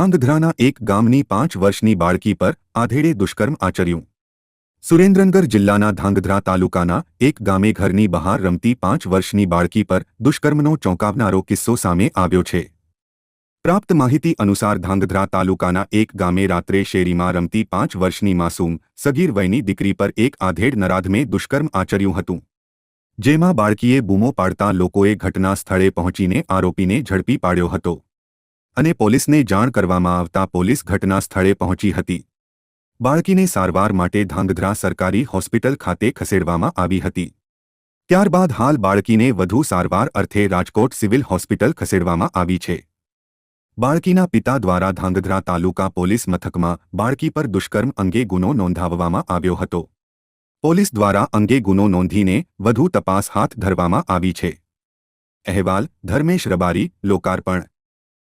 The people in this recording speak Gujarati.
ધાંગધ્રાના એક ગામની 5 વર્ષની બાળકી પર આધેડે દુષ્કર્મ આચર્યું। સુરેન્દ્રનગર જિલ્લાના ધાંગધ્રા તાલુકાના એક ગામે ઘરની બહાર રમતી 5 વર્ષની બાળકી પર દુષ્કર્મનો ચોંકાવનારો કિસ્સો સામે આવ્યો છે। પ્રાપ્ત માહિતી અનુસાર ધાંગધ્રા તાલુકાના એક ગામે રાત્રે શેરીમાં રમતી 5 વર્ષની માસૂમ સગીર વયની દીકરી પર એક આધેડ નરાધમે દુષ્કર્મ આચર્યું હતું, જેમાં બાળકીએ બૂમો પાડતા લોકોએ ઘટના સ્થળે પહોંચીને આરોપીને ઝડપી પાડ્યો હતો અને પોલીસને જાણ કરવામાં આવતા પોલીસ ઘટના સ્થળે પહોંચી હતી। બાળકીને સારવાર માટે ધાંગધ્રા સરકારી હોસ્પિટલ ખાતે ખસેડવામાં આવી હતી। ત્યારબાદ હાલ બાળકીને વધુ સારવાર અર્થે રાજકોટ સિવિલ હોસ્પિટલ ખસેડવામાં આવી છે। બાળકીના પિતા દ્વારા ધાંગધ્રા તાલુકા પોલીસ મથકમાં બાળકી પર દુષ્કર્મ અંગે ગુનો નોંધાવવામાં આવ્યો હતો। પોલીસ દ્વારા અંગે ગુનો નોંધીને વધુ તપાસ હાથ ધરવામાં આવી છે। અહેવાલ ધર્મેશ રબારી, લોકાર્પણ।